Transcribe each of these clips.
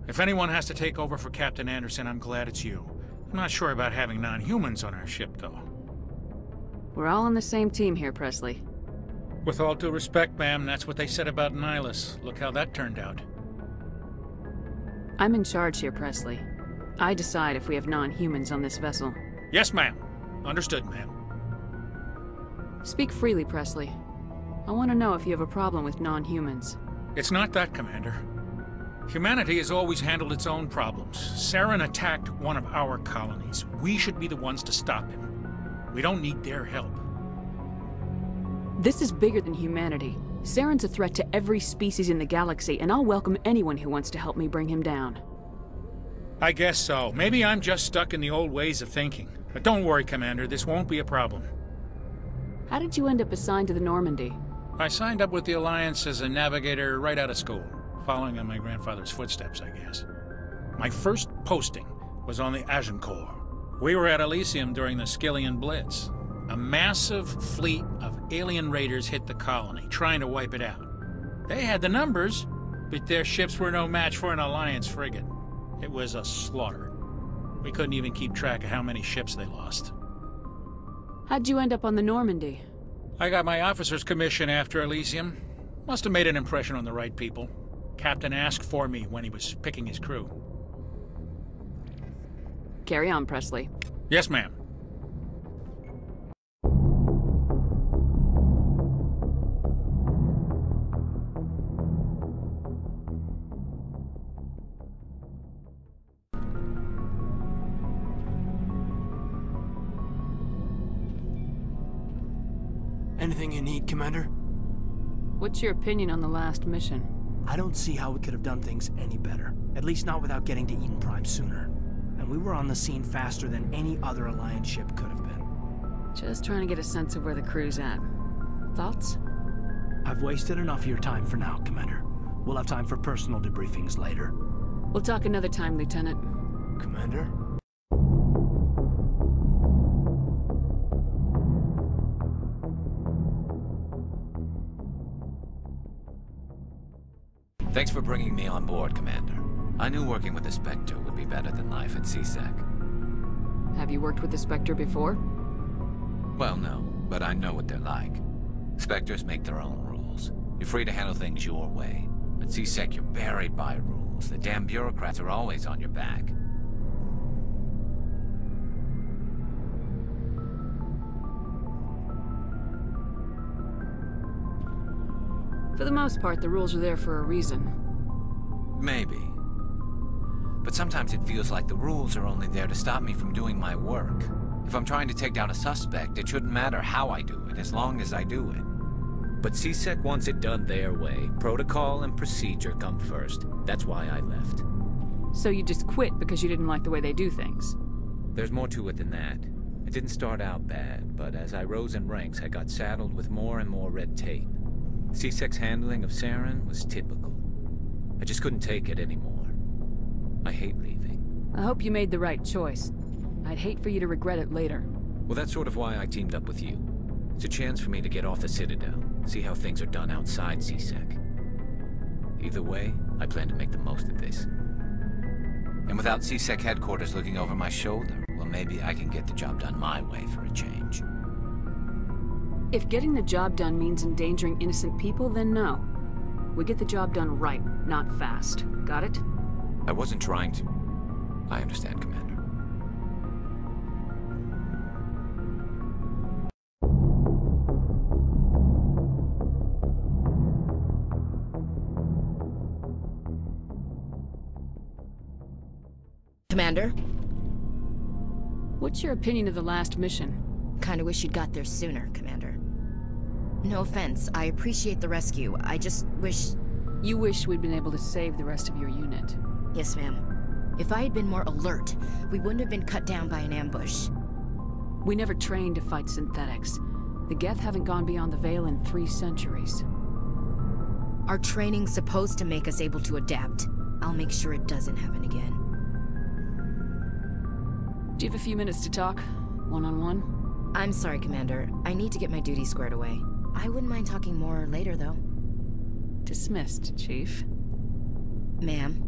If anyone has to take over for Captain Anderson, I'm glad it's you. I'm not sure about having non-humans on our ship, though. We're all on the same team here, Pressly. With all due respect, ma'am, that's what they said about Nihilus. Look how that turned out. I'm in charge here, Pressly. I decide if we have non-humans on this vessel. Yes, ma'am. Understood, ma'am. Speak freely, Pressly. I want to know if you have a problem with non-humans. It's not that, Commander. Humanity has always handled its own problems. Saren attacked one of our colonies. We should be the ones to stop him. We don't need their help. This is bigger than humanity. Saren's a threat to every species in the galaxy, and I'll welcome anyone who wants to help me bring him down. I guess so. Maybe I'm just stuck in the old ways of thinking. But don't worry, Commander. This won't be a problem. How did you end up assigned to the Normandy? I signed up with the Alliance as a navigator right out of school. Following in my grandfather's footsteps, I guess. My first posting was on the Agincourt. We were at Elysium during the Skillian Blitz. A massive fleet of alien raiders hit the colony, trying to wipe it out. They had the numbers, but their ships were no match for an Alliance frigate. It was a slaughter. We couldn't even keep track of how many ships they lost. How'd you end up on the Normandy? I got my officer's commission after Elysium. Must have made an impression on the right people. Captain asked for me when he was picking his crew. Carry on, Pressly. Yes, ma'am. Anything you need, Commander? What's your opinion on the last mission? I don't see how we could have done things any better. At least not without getting to Eden Prime sooner. And we were on the scene faster than any other Alliance ship could have been. Just trying to get a sense of where the crew's at. Thoughts? I've wasted enough of your time for now, Commander. We'll have time for personal debriefings later. We'll talk another time, Lieutenant. Commander? Thanks for bringing me on board, Commander. I knew working with the Spectre would be better than life at CSEC. Have you worked with the Spectre before? Well, no, but I know what they're like. Spectres make their own rules. You're free to handle things your way. At CSEC, you're buried by rules. The damn bureaucrats are always on your back. For the most part, the rules are there for a reason. Maybe. But sometimes it feels like the rules are only there to stop me from doing my work. If I'm trying to take down a suspect, it shouldn't matter how I do it, as long as I do it. But CSEC wants it done their way. Protocol and procedure come first. That's why I left. So you just quit because you didn't like the way they do things? There's more to it than that. It didn't start out bad, but as I rose in ranks, I got saddled with more and more red tape. CSEC's handling of Saren was typical. I just couldn't take it anymore. I hate leaving. I hope you made the right choice. I'd hate for you to regret it later. Well, that's sort of why I teamed up with you. It's a chance for me to get off the Citadel, see how things are done outside CSEC. Either way, I plan to make the most of this. And without CSEC headquarters looking over my shoulder, well, maybe I can get the job done my way for a change. If getting the job done means endangering innocent people, then no. We get the job done right, not fast. Got it? I wasn't trying to... I understand, Commander. Commander? What's your opinion of the last mission? Kinda wish you'd got there sooner, Commander. No offense, I appreciate the rescue. I just wish... You wish we'd been able to save the rest of your unit. Yes, ma'am. If I had been more alert, we wouldn't have been cut down by an ambush. We never trained to fight synthetics. The Geth haven't gone beyond the Veil in 3 centuries. Our training's supposed to make us able to adapt. I'll make sure it doesn't happen again. Do you have a few minutes to talk? One-on-one? I'm sorry, Commander. I need to get my duties squared away. I wouldn't mind talking more later, though. Dismissed, Chief. Ma'am?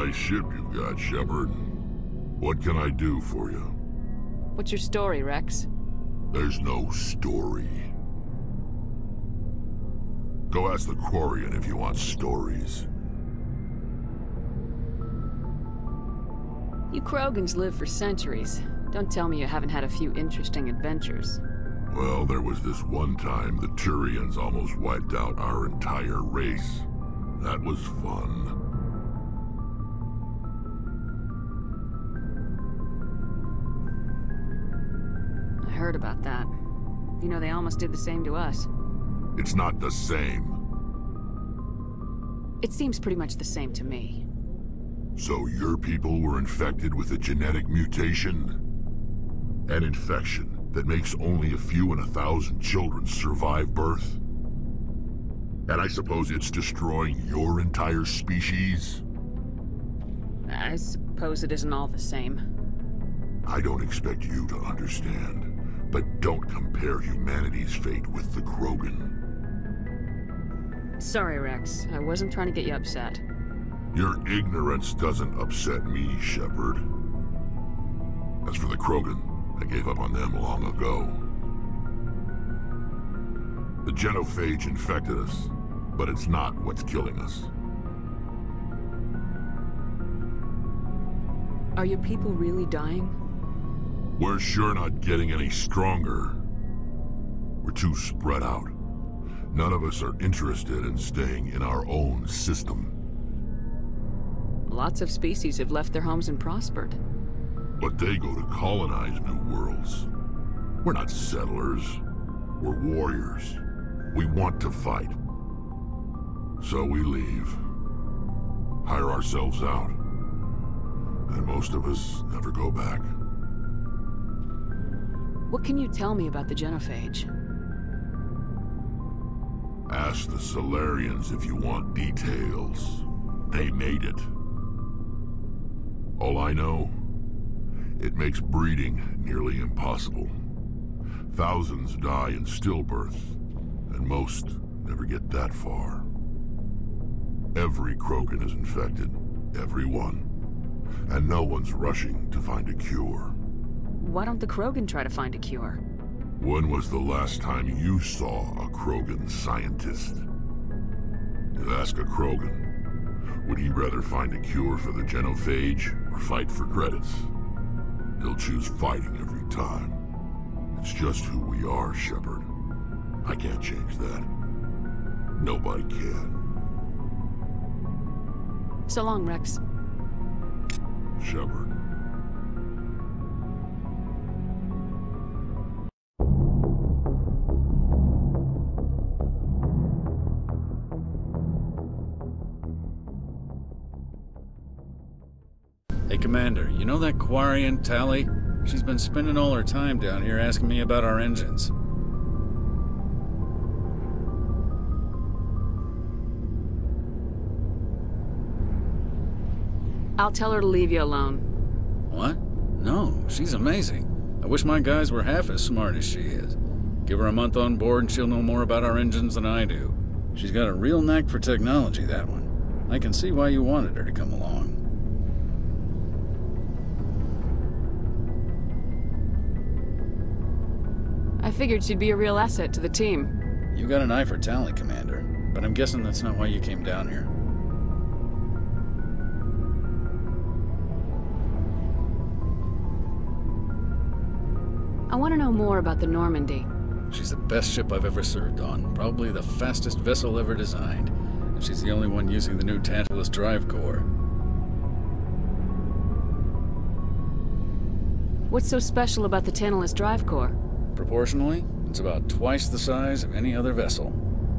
Nice ship you've got, Shepard. What can I do for you? What's your story, Wrex? There's no story. Go ask the Quarian if you want stories. You Krogans live for centuries. Don't tell me you haven't had a few interesting adventures. Well, there was this one time the Turians almost wiped out our entire race. That was fun. I heard about that. You know, they almost did the same to us. It's not the same. It seems pretty much the same to me. So your people were infected with a genetic mutation? An infection that makes only a few in 1,000 children survive birth? And I suppose it's destroying your entire species? I suppose it isn't all the same. I don't expect you to understand, but don't compare humanity's fate with the Krogan. Sorry, Wrex. I wasn't trying to get you upset. Your ignorance doesn't upset me, Shepard. As for the Krogan, I gave up on them long ago. The genophage infected us, but it's not what's killing us. Are your people really dying? We're sure not getting any stronger. We're too spread out. None of us are interested in staying in our own system. Lots of species have left their homes and prospered. But they go to colonize new worlds. We're not settlers. We're warriors. We want to fight. So we leave. Hire ourselves out. And most of us never go back. What can you tell me about the genophage? Ask the Solarians if you want details. They made it. All I know, it makes breeding nearly impossible. Thousands die in stillbirth, and most never get that far. Every Krogan is infected, every one. And no one's rushing to find a cure. Why don't the Krogan try to find a cure? When was the last time you saw a Krogan scientist? You ask a Krogan, would he rather find a cure for the genophage or fight for credits? He'll choose fighting every time. It's just who we are, Shepard. I can't change that. Nobody can. So long, Wrex. Shepard. Hey, Commander, you know that Quarian, Tali? She's been spending all her time down here asking me about our engines. I'll tell her to leave you alone. What? No, she's amazing. I wish my guys were half as smart as she is. Give her a month on board and she'll know more about our engines than I do. She's got a real knack for technology, that one. I can see why you wanted her to come along. I figured she'd be a real asset to the team. You got an eye for talent, Commander, but I'm guessing that's not why you came down here. I want to know more about the Normandy. She's the best ship I've ever served on, probably the fastest vessel ever designed, and she's the only one using the new tantalus drive core. What's so special about the tantalus drive core? Proportionally, it's about twice the size of any other vessel.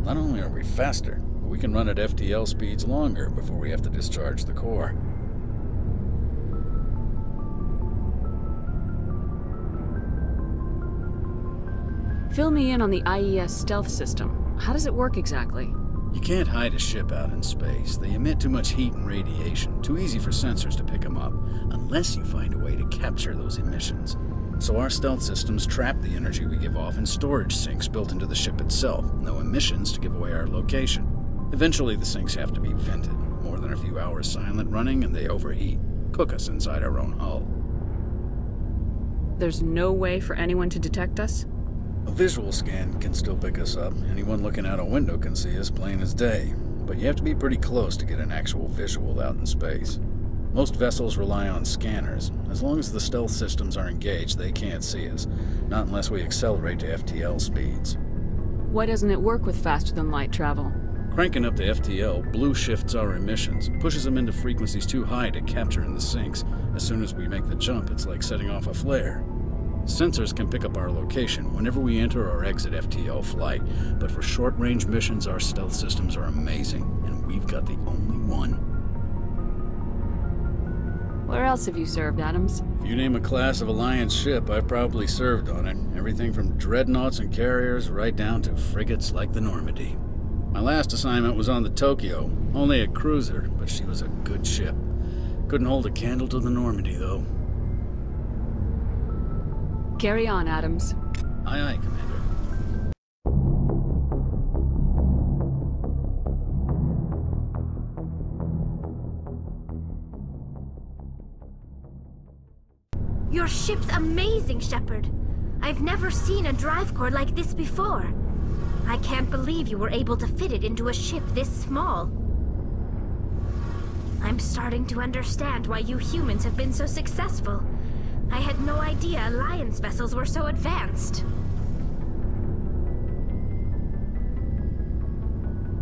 Not only are we faster, but we can run at FTL speeds longer before we have to discharge the core. Fill me in on the IES stealth system. How does it work exactly? You can't hide a ship out in space. They emit too much heat and radiation, too easy for sensors to pick them up, unless you find a way to capture those emissions. So our stealth systems trap the energy we give off in storage sinks built into the ship itself. No emissions to give away our location. Eventually the sinks have to be vented. more than a few hours silent running and they overheat. Cook us inside our own hull. There's no way for anyone to detect us? A visual scan can still pick us up. Anyone looking out a window can see us plain as day. But you have to be pretty close to get an actual visual out in space. Most vessels rely on scanners. As long as the stealth systems are engaged, they can't see us. Not unless we accelerate to FTL speeds. Why doesn't it work with faster-than-light travel? Cranking up to FTL blue shifts our emissions, pushes them into frequencies too high to capture in the sinks. As soon as we make the jump, it's like setting off a flare. Sensors can pick up our location whenever we enter or exit FTL flight, but for short-range missions, our stealth systems are amazing, and we've got the only one. Where else have you served, Adams? If you name a class of Alliance ship, I've probably served on it. Everything from dreadnoughts and carriers right down to frigates like the Normandy. My last assignment was on the Tokyo, only a cruiser, but she was a good ship. Couldn't hold a candle to the Normandy, though. Carry on, Adams. Aye, aye, Commander. Your ship's amazing, Shepard. I've never seen a drive core like this before. I can't believe you were able to fit it into a ship this small. I'm starting to understand why you humans have been so successful. I had no idea Alliance vessels were so advanced.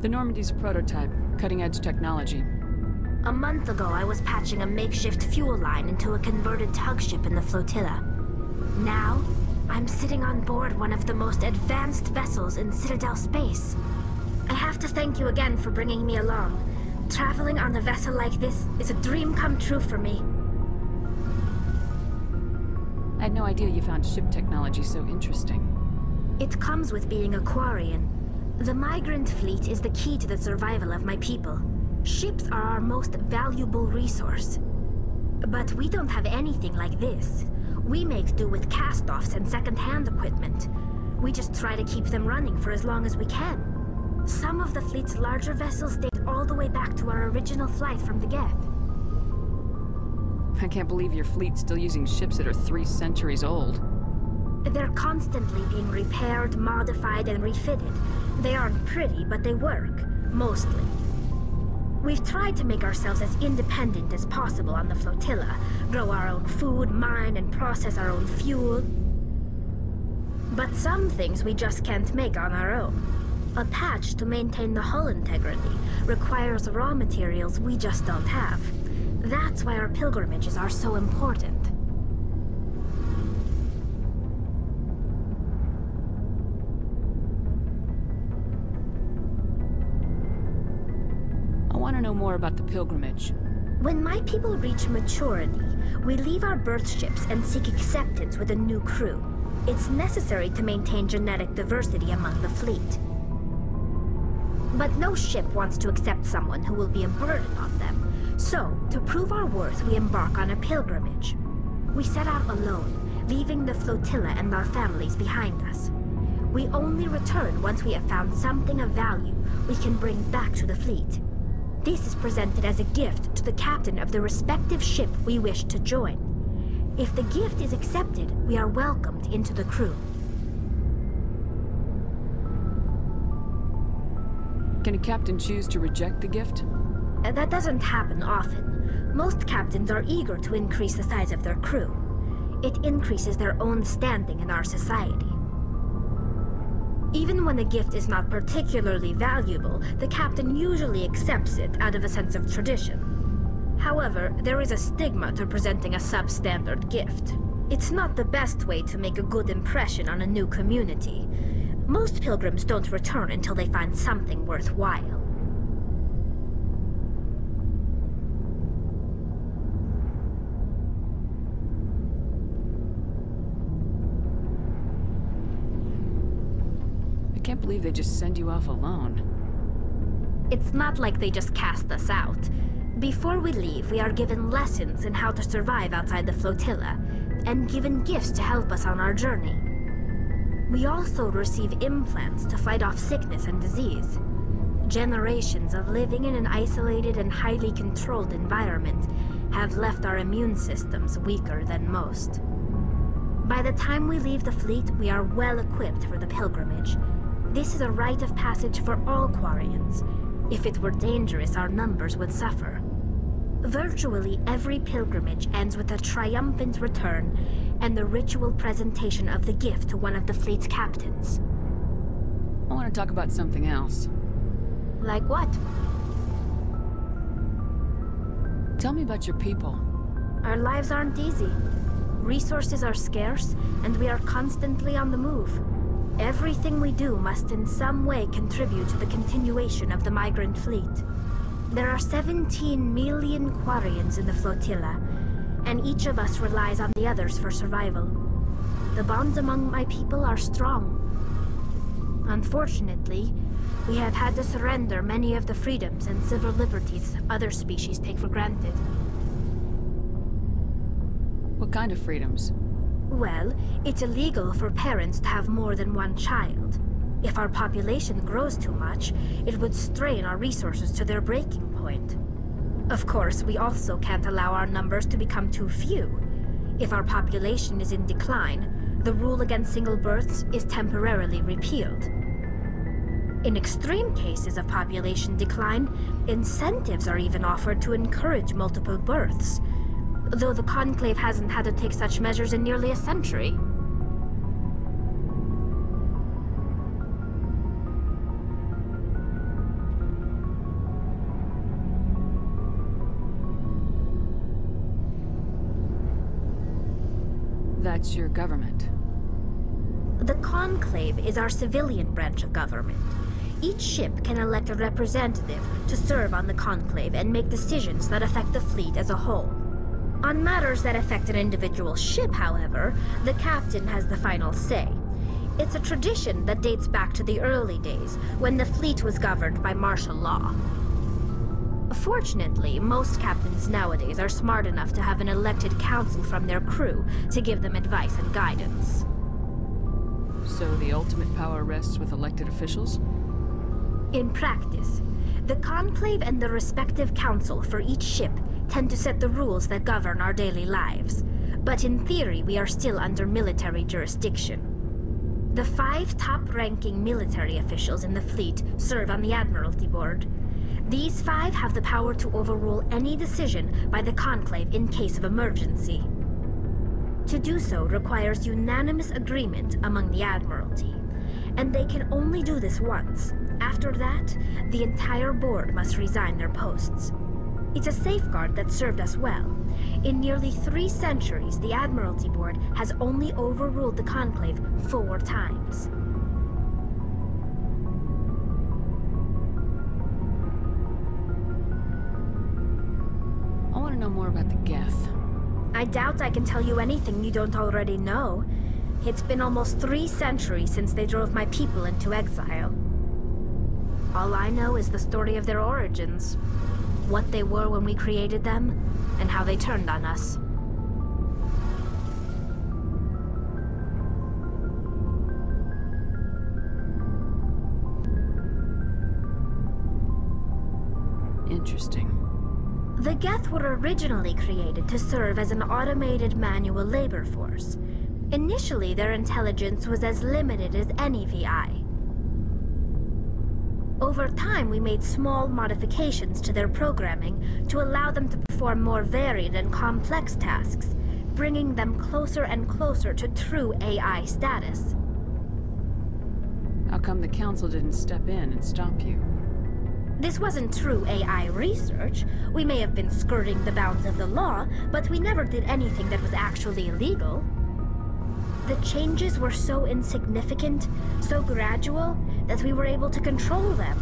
The Normandy's a prototype, cutting-edge technology. A month ago, I was patching a makeshift fuel line into a converted tug ship in the flotilla. Now, I'm sitting on board one of the most advanced vessels in Citadel space. I have to thank you again for bringing me along. Traveling on a vessel like this is a dream come true for me. I had no idea you found ship technology so interesting. It comes with being a Quarian. The migrant fleet is the key to the survival of my people. Ships are our most valuable resource. But we don't have anything like this. We make do with cast-offs and second-hand equipment. We just try to keep them running for as long as we can. Some of the fleet's larger vessels date all the way back to our original flight from the Geth. I can't believe your fleet's still using ships that are 3 centuries old. They're constantly being repaired, modified, and refitted. They aren't pretty, but they work. Mostly. We've tried to make ourselves as independent as possible on the flotilla, grow our own food, mine and process our own fuel. But some things we just can't make on our own. A patch to maintain the hull integrity requires raw materials we just don't have. That's why our pilgrimages are so important. I want to know more about the pilgrimage. When my people reach maturity, we leave our birth ships and seek acceptance with a new crew. It's necessary to maintain genetic diversity among the fleet. But no ship wants to accept someone who will be a burden on them. So, to prove our worth, we embark on a pilgrimage. We set out alone, leaving the flotilla and our families behind us. We only return once we have found something of value we can bring back to the fleet. This is presented as a gift to the captain of the respective ship we wish to join. If the gift is accepted, we are welcomed into the crew. Can a captain choose to reject the gift? That doesn't happen often. Most captains are eager to increase the size of their crew. It increases their own standing in our society. Even when a gift is not particularly valuable, the captain usually accepts it out of a sense of tradition. However, there is a stigma to presenting a substandard gift. It's not the best way to make a good impression on a new community. Most pilgrims don't return until they find something worthwhile. I can't believe they just send you off alone. It's not like they just cast us out. Before we leave, we are given lessons in how to survive outside the flotilla, and given gifts to help us on our journey. We also receive implants to fight off sickness and disease. Generations of living in an isolated and highly controlled environment have left our immune systems weaker than most. By the time we leave the fleet, we are well equipped for the pilgrimage. This is a rite of passage for all Quarians. If it were dangerous, our numbers would suffer. Virtually every pilgrimage ends with a triumphant return and the ritual presentation of the gift to one of the fleet's captains. I want to talk about something else. Like what? Tell me about your people. Our lives aren't easy. Resources are scarce, and we are constantly on the move. Everything we do must in some way contribute to the continuation of the migrant fleet. There are 17 million Quarians in the flotilla, and each of us relies on the others for survival. The bonds among my people are strong. Unfortunately, we have had to surrender many of the freedoms and civil liberties other species take for granted. What kind of freedoms? Well, it's illegal for parents to have more than one child. If our population grows too much, it would strain our resources to their breaking point. Of course, we also can't allow our numbers to become too few. If our population is in decline, the rule against single births is temporarily repealed. In extreme cases of population decline, incentives are even offered to encourage multiple births, though the Conclave hasn't had to take such measures in nearly a century. That's your government. The Conclave is our civilian branch of government. Each ship can elect a representative to serve on the Conclave and make decisions that affect the fleet as a whole. On matters that affect an individual ship, however, the captain has the final say. It's a tradition that dates back to the early days, when the fleet was governed by martial law. Fortunately, most captains nowadays are smart enough to have an elected council from their crew to give them advice and guidance. So the ultimate power rests with elected officials? In practice, the Conclave and the respective council for each ship tend to set the rules that govern our daily lives. But in theory, we are still under military jurisdiction. The 5 top-ranking military officials in the fleet serve on the Admiralty Board. These 5 have the power to overrule any decision by the Conclave in case of emergency. To do so requires unanimous agreement among the Admiralty, and they can only do this once. After that, the entire board must resign their posts. It's a safeguard that served us well. In nearly 3 centuries, the Admiralty Board has only overruled the Conclave 4 times. I want to know more about the Geth. I doubt I can tell you anything you don't already know. It's been almost 3 centuries since they drove my people into exile. All I know is the story of their origins. What they were when we created them, and how they turned on us. Interesting. The Geth were originally created to serve as an automated manual labor force. Initially, their intelligence was as limited as any VI. Over time, we made small modifications to their programming to allow them to perform more varied and complex tasks, bringing them closer and closer to true AI status. How come the Council didn't step in and stop you? This wasn't true AI research. We may have been skirting the bounds of the law, but we never did anything that was actually illegal. The changes were so insignificant, so gradual, that we were able to control them.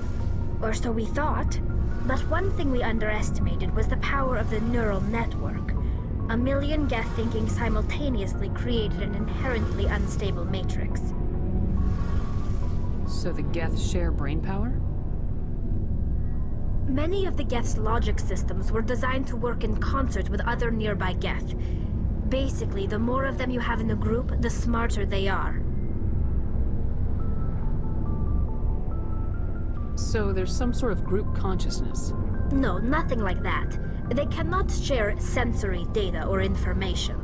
Or so we thought. But one thing we underestimated was the power of the neural network. A million Geth thinking simultaneously created an inherently unstable matrix. So the Geth share brain power? Many of the Geth's logic systems were designed to work in concert with other nearby Geth. Basically, the more of them you have in the group, the smarter they are. So there's some sort of group consciousness. No, nothing like that. They cannot share sensory data or information.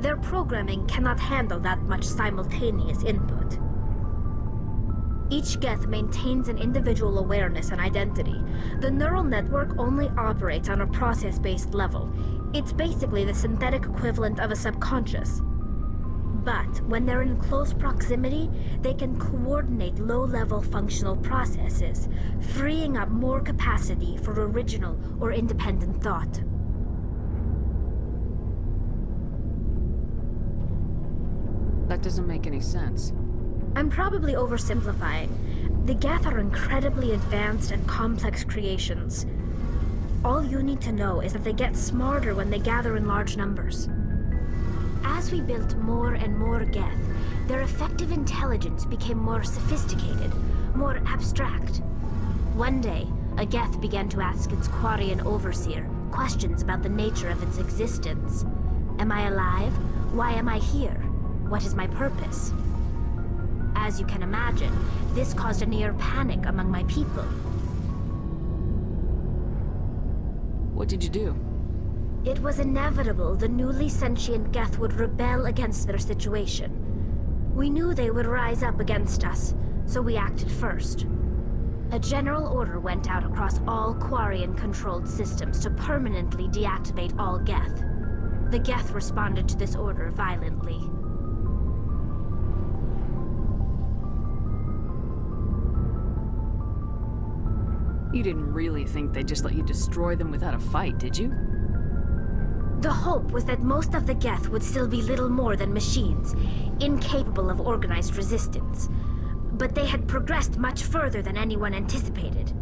Their programming cannot handle that much simultaneous input. Each Geth maintains an individual awareness and identity. The neural network only operates on a process-based level. It's basically the synthetic equivalent of a subconscious. But when they're in close proximity, they can coordinate low-level functional processes, freeing up more capacity for original or independent thought. That doesn't make any sense. I'm probably oversimplifying. The Geth are incredibly advanced and complex creations. All you need to know is that they get smarter when they gather in large numbers. As we built more and more Geth, their effective intelligence became more sophisticated, more abstract. One day, a Geth began to ask its Quarian overseer questions about the nature of its existence. Am I alive? Why am I here? What is my purpose? As you can imagine, this caused a near panic among my people. What did you do? It was inevitable the newly sentient Geth would rebel against their situation. We knew they would rise up against us, so we acted first. A general order went out across all Quarian-controlled systems to permanently deactivate all Geth. The Geth responded to this order violently. You didn't really think they'd just let you destroy them without a fight, did you? The hope was that most of the Geth would still be little more than machines, incapable of organized resistance. But they had progressed much further than anyone anticipated.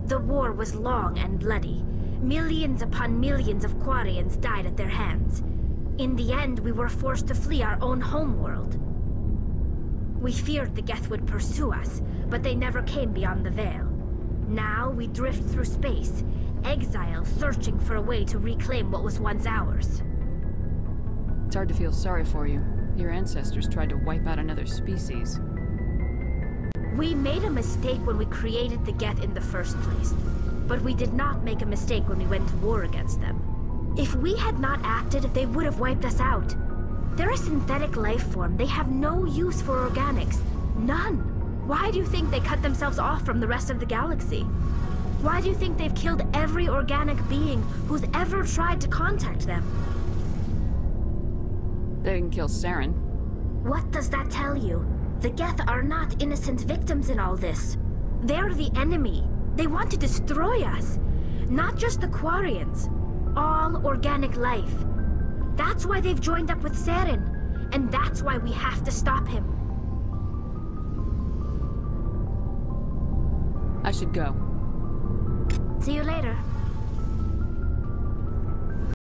The war was long and bloody. Millions upon millions of Quarians died at their hands. In the end, we were forced to flee our own homeworld. We feared the Geth would pursue us, but they never came beyond the Veil. Now we drift through space, exile searching for a way to reclaim what was once ours. It's hard to feel sorry for you. Your ancestors tried to wipe out another species. We made a mistake when we created the Geth in the first place. But we did not make a mistake when we went to war against them. If we had not acted, they would have wiped us out. They're a synthetic life form. They have no use for organics. None. Why do you think they cut themselves off from the rest of the galaxy? Why do you think they've killed every organic being who's ever tried to contact them? They didn't kill Saren. What does that tell you? The Geth are not innocent victims in all this. They're the enemy. They want to destroy us. Not just the Quarians. All organic life. That's why they've joined up with Saren. And that's why we have to stop him. I should go. See you later.